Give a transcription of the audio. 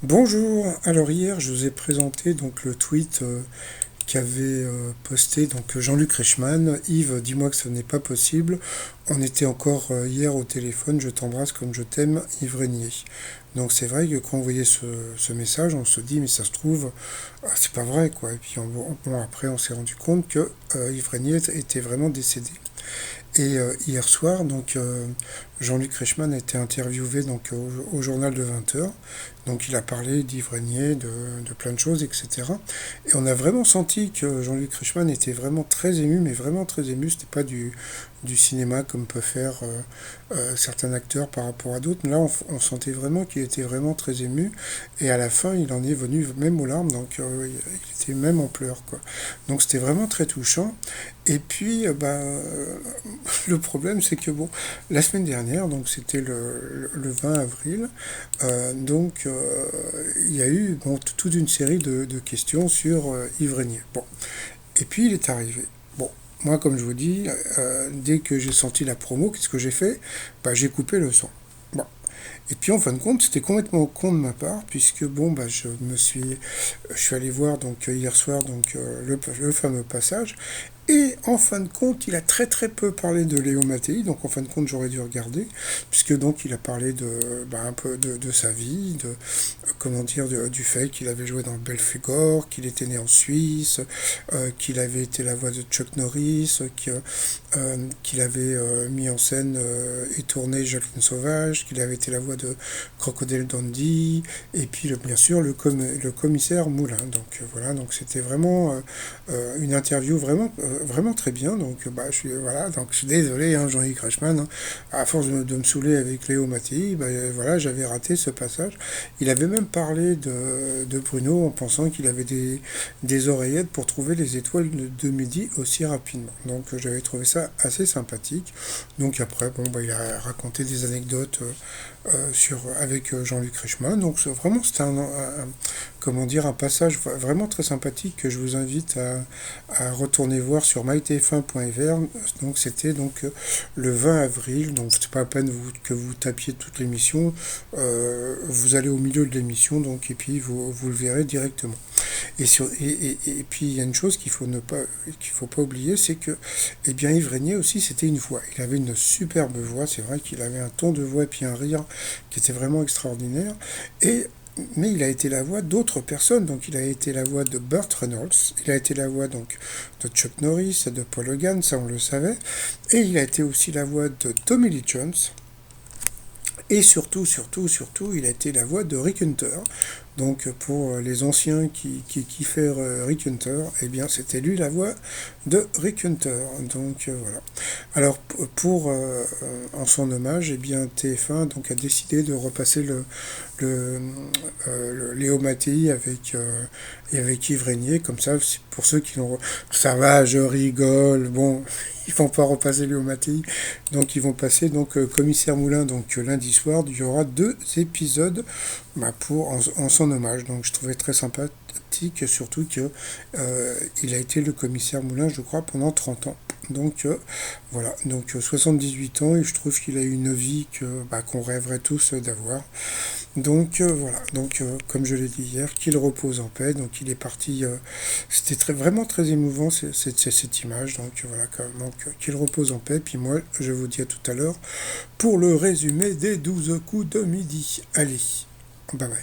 Bonjour, alors hier je vous ai présenté donc le tweet qu'avait posté donc Jean-Luc Reichmann. Yves, dis-moi que ce n'est pas possible. On était encore hier au téléphone, je t'embrasse comme je t'aime, Yves Régnier. Donc c'est vrai que quand on voyait ce message, on se dit mais ça se trouve, c'est pas vrai quoi. Et puis bon, après on s'est rendu compte que Yves Régnier était vraiment décédé. Et hier soir, donc Jean-Luc Reichmann a été interviewé donc au journal de 20 heures. Donc il a parlé d'Yves Régnier, de plein de choses, etc. Et on a vraiment senti que Jean-Luc Reichmann était vraiment très ému, mais vraiment très ému. C'était pas du cinéma comme peuvent faire certains acteurs par rapport à d'autres. Mais là, on sentait vraiment qu'il était vraiment très ému. Et à la fin, il en est venu même aux larmes. Donc il était même en pleurs, quoi. Donc c'était vraiment très touchant. Et puis, le problème, c'est que bon, la semaine dernière, donc c'était le 20 avril, il y a eu bon, toute une série de questions sur Yves Régnier. Bon, et puis il est arrivé. Bon, moi, comme je vous dis, dès que j'ai senti la promo, qu'est-ce que j'ai fait? J'ai coupé le son. Bon. Et puis en fin de compte, c'était complètement con de ma part, puisque bon, je suis allé voir donc hier soir donc le fameux passage, et en fin de compte, il a très très peu parlé de Léo Mattei, donc en fin de compte j'aurais dû regarder, puisque donc il a parlé un peu de sa vie, comment dire, du fait qu'il avait joué dans Belphégor, qu'il était né en Suisse, qu'il avait été la voix de Chuck Norris, qu'il avait mis en scène et tourné Jacqueline Sauvage, qu'il avait été la voix de Crocodile Dundee, et puis bien sûr le commissaire Moulin. Donc voilà, donc c'était vraiment une interview vraiment très bien. Donc voilà, donc je suis désolé, hein, Jean-Yves Reichmann, hein, à force de me saouler avec Léo Mattei, voilà, j'avais raté ce passage. Il avait même parlé de Bruno en pensant qu'il avait des oreillettes pour trouver les étoiles de midi aussi rapidement. Donc j'avais trouvé ça assez sympathique. Donc après, bon, il a raconté des anecdotes avec Jean-Luc Reichmann. Donc vraiment, c'était comment dire, un passage vraiment très sympathique que je vous invite à retourner voir sur mytf1.fr. Donc c'était donc le 20 avril. Donc c'est pas à peine que vous tapiez toute l'émission. Vous allez au milieu de l'émission, donc et puis vous le verrez directement. Et puis il y a une chose qu'il faut pas oublier, c'est que Yves Régnier aussi c'était une voix. Il avait une superbe voix, c'est vrai qu'il avait un ton de voix et puis un rire qui était vraiment extraordinaire. Et mais il a été la voix d'autres personnes, donc il a été la voix de Burt Reynolds, il a été la voix donc de Chuck Norris, de Paul Hogan, ça on le savait, et il a été aussi la voix de Tommy Lee Jones, et surtout, il a été la voix de Rick Hunter. Donc pour les anciens qui kiffaient Rick Hunter, eh bien c'était lui la voix de Rick Hunter. Donc voilà. Alors en son hommage, eh bien TF1 donc a décidé de repasser le, le Léo Mattei et avec Yves Régnier, comme ça pour ceux qui l'ont. Ça va, je rigole. Bon, ils vont pas repasser Léo Mattei, donc ils vont passer donc Commissaire Moulin. Donc lundi soir, il y aura 2 épisodes en son hommage. Donc je trouvais très sympathique, surtout que il a été le commissaire Moulin, je crois, pendant 30 ans. Donc voilà, donc 78 ans, et je trouve qu'il a eu une vie qu'on rêverait tous d'avoir. Donc voilà, donc comme je l'ai dit hier, qu'il repose en paix. Donc il est parti, c'était vraiment très émouvant cette image. Donc voilà, qu'il repose en paix. Puis moi, je vous dis à tout à l'heure pour le résumé des 12 coups de midi. Allez, bye bye.